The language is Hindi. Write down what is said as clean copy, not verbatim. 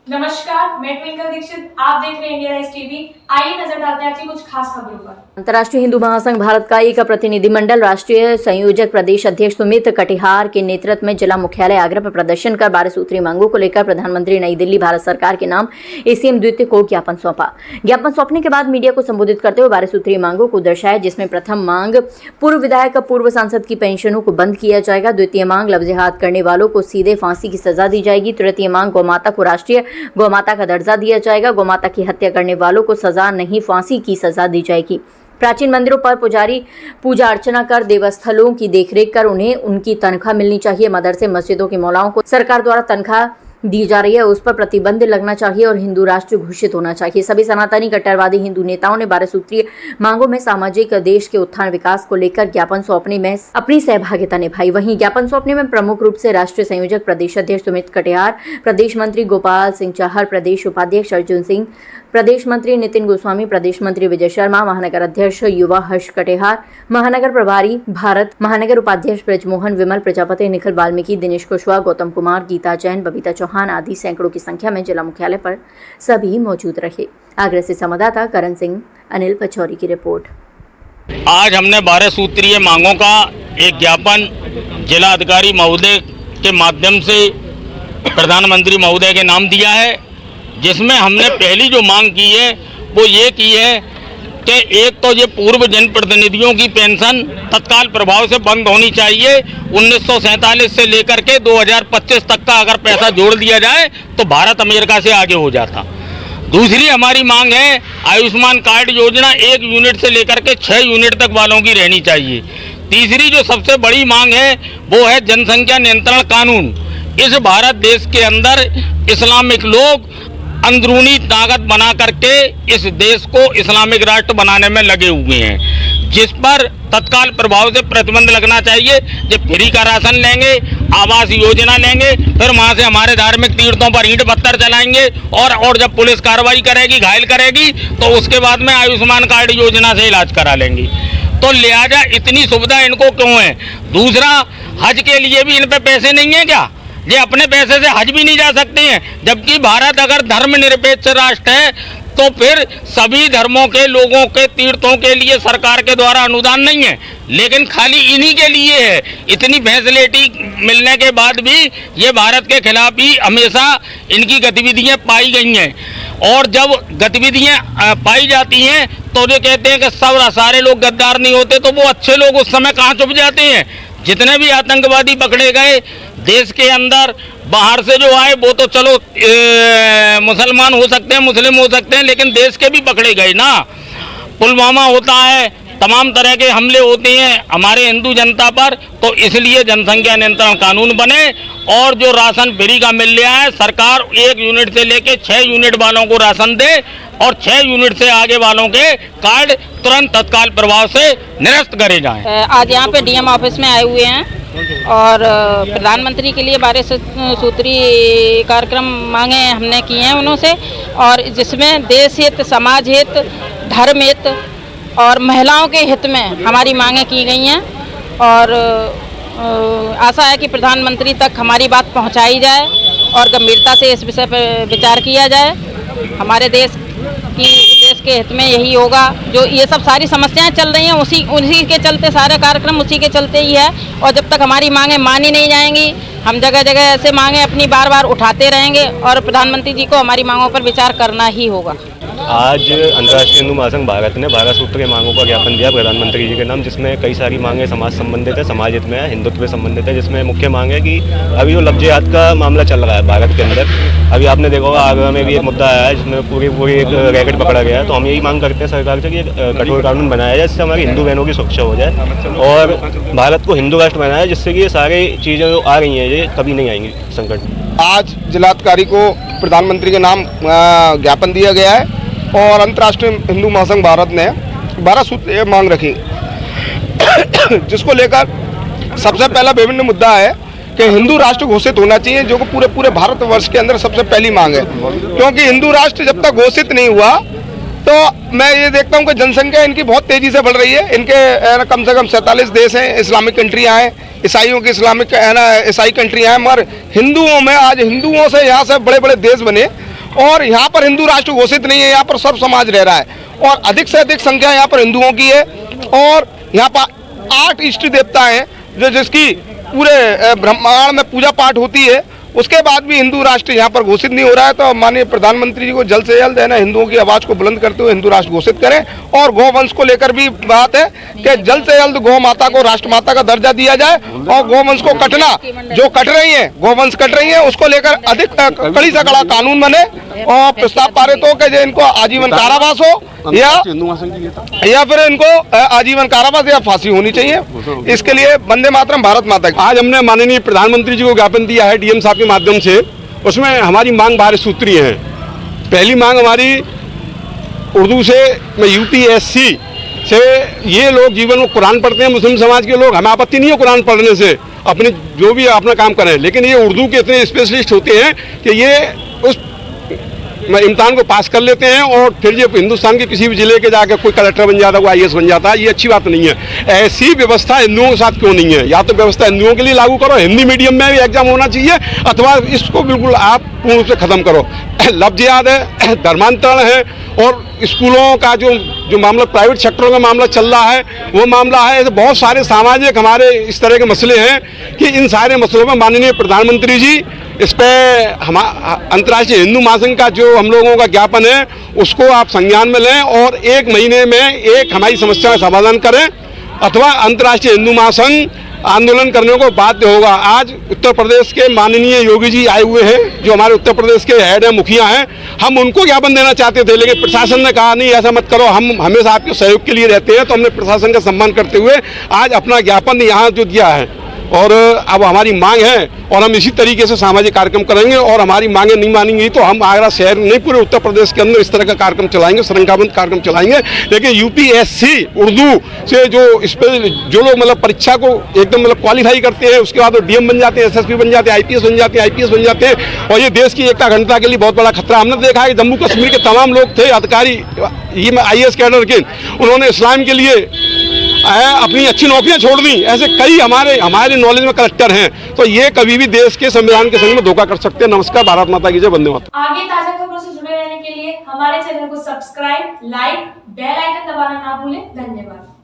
नमस्कार, मैं ट्विंकल दीक्षित। आप देख रहे हैं इंडिया राइज टीवी। आइए नजर डालते हैं आज की कुछ खास खबरों पर। अंतर्राष्ट्रीय हिंदू महासंघ भारत का एक प्रतिनिधिमंडल राष्ट्रीय संयोजक प्रदेश अध्यक्ष सुमित कटिहार के नेतृत्व में जिला मुख्यालय आगरा पर प्रदर्शन कर 12 सूत्री मांगों को लेकर प्रधानमंत्री नई दिल्ली भारत सरकार के नाम एसीएम द्वितीय को ज्ञापन सौंपा। ज्ञापन सौंपने के बाद मीडिया को संबोधित करते हुए 12 सूत्री मांगों को दर्शाया, जिसमें प्रथम मांग पूर्व विधायक पूर्व सांसद की पेंशनों को बंद किया जाएगा। द्वितीय मांग लव जिहाद करने वालों को सीधे फांसी की सजा दी जाएगी। तृतीय मांग गौमाता को राष्ट्रीय गौमाता का दर्जा दिया जाएगा। गौमाता की हत्या करने वालों को सजा नहीं, फांसी की सजा दी जाएगी। प्राचीन मंदिरों पर पुजारी पूजा अर्चना कर देवस्थलों की देखरेख कर उन्हें उनकी तनख्वाह मिलनी चाहिए। मदरसे मस्जिदों की मौलाओं को सरकार द्वारा तनख्वाह दी जा रही है, उस पर प्रतिबंध लगना चाहिए और हिंदू राष्ट्र घोषित होना चाहिए। सभी सनातनी कट्टरवादी हिंदू नेताओं ने 12 सूत्रीय मांगों में सामाजिक देश के उत्थान विकास को लेकर ज्ञापन सौंपने में अपनी सहभागिता निभाई। वहीं ज्ञापन सौंपने में प्रमुख रूप से राष्ट्रीय संयोजक प्रदेश अध्यक्ष सुमित कटिहार, प्रदेश मंत्री गोपाल सिंह चाहर, प्रदेश उपाध्यक्ष अर्जुन सिंह, प्रदेश मंत्री नितिन गोस्वामी, प्रदेश मंत्री विजय शर्मा, महानगर अध्यक्ष युवा हर्ष कटिहार, महानगर प्रभारी भारत, महानगर उपाध्यक्ष ब्रजमोहन, विमल प्रजापति, निखिल वाल्मीकि, दिनेश कुशवाहा, गौतम कुमार, गीता जैन, बबीता चौहान आदि सैकड़ों की संख्या में जिला मुख्यालय पर सभी मौजूद रहे। आगरा से संवाददाता करण सिंह, अनिल पचौरी की रिपोर्ट। आज हमने 12 सूत्रीय मांगों का एक ज्ञापन जिला अधिकारी महोदय के माध्यम से प्रधानमंत्री महोदय के नाम दिया है, जिसमें हमने पहली जो मांग की है वो ये की है कि एक तो ये पूर्व जनप्रतिनिधियों की पेंशन तत्काल प्रभाव से बंद होनी चाहिए। 1947 से लेकर के 2025 तक का अगर पैसा जोड़ दिया जाए तो भारत अमेरिका से आगे हो जाता। दूसरी हमारी मांग है आयुष्मान कार्ड योजना 1 यूनिट से लेकर के 6 यूनिट तक वालों की रहनी चाहिए। तीसरी जो सबसे बड़ी मांग है वो है जनसंख्या नियंत्रण कानून। इस भारत देश के अंदर इस्लामिक लोग अंदरूनी ताकत बना करके इस देश को इस्लामिक राष्ट्र बनाने में लगे हुए हैं, जिस पर तत्काल प्रभाव से प्रतिबंध लगना चाहिए। जब फ्री का राशन लेंगे, आवास योजना लेंगे, फिर वहां से हमारे धार्मिक तीर्थों पर ईंट पत्थर चलाएंगे और जब पुलिस कार्रवाई करेगी, घायल करेगी, तो उसके बाद में आयुष्मान कार्ड योजना से इलाज करा लेंगे। तो लिहाजा इतनी सुविधा इनको क्यों है? दूसरा, हज के लिए भी इन पे पैसे नहीं है क्या? ये अपने पैसे से हज भी नहीं जा सकते हैं, जबकि भारत अगर धर्मनिरपेक्ष राष्ट्र है तो फिर सभी धर्मों के लोगों के तीर्थों के लिए सरकार के द्वारा अनुदान नहीं है, लेकिन खाली इन्हीं के लिए है। इतनी फैसिलिटी मिलने के बाद भी ये भारत के खिलाफ ही हमेशा इनकी गतिविधियां पाई गई हैं। और जब गतिविधियां पाई जाती हैं तो ये कहते हैं कि सब सारे लोग गद्दार नहीं होते, तो वो अच्छे लोग उस समय कहाँ छुप जाते हैं? जितने भी आतंकवादी पकड़े गए देश के अंदर, बाहर से जो आए वो तो चलो मुसलमान हो सकते हैं, मुस्लिम हो सकते हैं, लेकिन देश के भी पकड़े गए ना। पुलवामा होता है, तमाम तरह के हमले होते हैं हमारे हिंदू जनता पर। तो इसलिए जनसंख्या नियंत्रण कानून बने और जो राशन फ्री का मिल रहा है, सरकार 1 यूनिट से लेके 6 यूनिट वालों को राशन दे और 6 यूनिट से आगे वालों के कार्ड तुरंत तत्काल प्रभाव से निरस्त करे जाएं। आज यहाँ पे डीएम ऑफिस में आए हुए हैं और प्रधानमंत्री के लिए 12 सूत्री कार्यक्रम मांगे हमने किए हैं उन्होंने, और जिसमें देश हित, समाज हित, धर्म हित और महिलाओं के हित में हमारी मांगे की गई हैं। और आशा है कि प्रधानमंत्री तक हमारी बात पहुंचाई जाए और गंभीरता से इस विषय पर विचार किया जाए। हमारे देश के हित में यही होगा। जो ये सब सारी समस्याएं चल रही हैं उसी के चलते, सारे कार्यक्रम उसी के चलते ही है। और जब तक हमारी मांगें मानी नहीं जाएंगी, हम जगह जगह ऐसे मांगें अपनी बार बार उठाते रहेंगे और प्रधानमंत्री जी को हमारी मांगों पर विचार करना ही होगा। आज अंतर्राष्ट्रीय हिंदू महासंघ भारत ने 12 सूत्रीय मांगों का ज्ञापन दिया प्रधानमंत्री जी के नाम, जिसमें कई सारी मांगें समाज संबंधित है, समाज हित में है, हिंदुत्व से संबंधित है। जिसमें मुख्य मांग है कि अभी जो लव जिहाद का मामला चल रहा है भारत के अंदर, अभी आपने देखा होगा आगरा में भी एक मुद्दा आया है जिसमें पूरी एक रैकेट पकड़ा गया है। तो हम यही मांग करते हैं सरकार से कि कठोर कानून बनाया जाए, जिससे हमारी हिंदू बहनों की सुरक्षा हो जाए और भारत को हिंदू राष्ट्र बनाया, जिससे कि ये सारी चीज़ें जो आ रही हैं ये कभी नहीं आएंगी संकट। आज जिलाधिकारी को प्रधानमंत्री के नाम ज्ञापन दिया गया है और अंतर्राष्ट्रीय हिंदू महासंघ भारत ने 12 सूत्रीय मांग रखी, जिसको लेकर सबसे पहला विभिन्न मुद्दा है कि हिंदू राष्ट्र घोषित होना चाहिए, जो कि पूरे भारतवर्ष के अंदर सबसे पहली मांग है। क्योंकि हिंदू राष्ट्र जब तक घोषित नहीं हुआ तो मैं ये देखता हूँ कि जनसंख्या इनकी बहुत तेजी से बढ़ रही है। इनके कम से कम 47 देश हैं, इस्लामिक कंट्रियाँ हैं, ईसाइयों की इस्लामिक ईसाई कंट्रियाँ हैं, मगर हिंदुओं में आज हिंदुओं से यहाँ से बड़े बड़े देश बने और यहाँ पर हिंदू राष्ट्र घोषित नहीं है, यहाँ पर सब समाज रह रहा है और अधिक से अधिक संख्या यहाँ पर हिंदुओं की है और यहाँ पर 8 इष्ट देवता हैं जो जिसकी पूरे ब्रह्मांड में पूजा पाठ होती है। उसके बाद भी हिंदू राष्ट्र यहाँ पर घोषित नहीं हो रहा है, तो माननीय प्रधानमंत्री जी को जल्द से जल्द है ना हिंदुओं की आवाज़ को बुलंद करते हुए हिंदू राष्ट्र घोषित करें। और गौवंश को लेकर भी बात है कि जल्द से जल्द गौ माता को राष्ट्र माता का दर्जा दिया जाए और गौवंश को कटना जो कट रही है, गौवंश कट रही है, उसको लेकर अधिक कड़ी से कड़ा कानून बने और प्रस्ताव पारित हो कि इनको आजीवन कारावास हो या फिर इनको आजीवन कारावास या फांसी होनी चाहिए। इसके लिए वंदे मातरम, भारत माता की। आज हमने माननीय प्रधानमंत्री जी को ज्ञापन दिया है डीएम साहब के माध्यम से। उसमें हमारी मांग 12 सूत्रीय है। पहली मांग हमारी उर्दू से यूपीएससी से ये लोग जीवन में कुरान पढ़ते हैं, मुस्लिम समाज के लोग, हमें आपत्ति नहीं है कुरान पढ़ने से, अपने जो भी अपना काम करें, लेकिन ये उर्दू के इतने स्पेशलिस्ट होते हैं कि ये उस इम्तिहान को पास कर लेते हैं और फिर ये हिंदुस्तान के किसी भी जिले के जाकर कोई कलेक्टर बन जाता है, कोई IAS बन जाता है। ये अच्छी बात नहीं है। ऐसी व्यवस्था हिंदुओं के साथ क्यों नहीं है? या तो व्यवस्था हिंदुओं के लिए लागू करो, हिंदी मीडियम में भी एग्जाम होना चाहिए, अथवा इसको बिल्कुल आप पूर्ण रूप से खत्म करो। लफ्ज याद है, धर्मांतरण है और स्कूलों का जो मामला प्राइवेट सेक्टरों का मामला चल रहा है वो मामला है। ऐसे बहुत सारे सामाजिक हमारे इस तरह के मसले हैं कि इन सारे मसलों में माननीय प्रधानमंत्री जी इस पर हम अंतर्राष्ट्रीय हिंदू महासंघ का जो हम लोगों का ज्ञापन है उसको आप संज्ञान में लें और 1 महीने में एक हमारी समस्या का समाधान करें, अथवा अंतर्राष्ट्रीय हिंदू महासंघ आंदोलन करने को बाध्य होगा। आज उत्तर प्रदेश के माननीय योगी जी आए हुए हैं, जो हमारे उत्तर प्रदेश के हेड हैं, मुखिया हैं। हम उनको ज्ञापन देना चाहते थे, लेकिन प्रशासन ने कहा नहीं ऐसा मत करो, हम हमेशा आपके सहयोग के लिए रहते हैं। तो हमने प्रशासन का सम्मान करते हुए आज अपना ज्ञापन यहाँ जो दिया है और अब हमारी मांग है और हम इसी तरीके से सामाजिक कार्यक्रम करेंगे और हमारी मांगें नहीं मानेंगी तो हम आगरा शहर नहीं पूरे उत्तर प्रदेश के अंदर इस तरह का कार्यक्रम चलाएंगे, श्रृंखलाबद्ध कार्यक्रम चलाएंगे। लेकिन यूपीएससी उर्दू से जो लोग मतलब परीक्षा को एकदम मतलब क्वालिफाई करते हैं, उसके बाद वो डीएम बन जाते हैं, SSP बन जाते हैं, IPS बन जाते हैं, IPS बन जाते हैं और ये देश की एकता अखंडता के लिए बहुत बड़ा खतरा। हमने देखा है कि जम्मू कश्मीर के तमाम लोग थे अधिकारी, ये IAS कैडर के, उन्होंने इस्लाम के लिए अपनी अच्छी नौकरियां छोड़ दी। ऐसे कई हमारे नॉलेज में कलेक्टर हैं, तो ये कभी भी देश के संविधान के संग में धोखा कर सकते हैं। नमस्कार, भारत माता की जय, वंदे मातरम। आगे ताजा खबरों से जुड़े रहने के लिए हमारे चैनल को सब्सक्राइब, लाइक, बेल आइकन दबाना ना भूलें। धन्यवाद।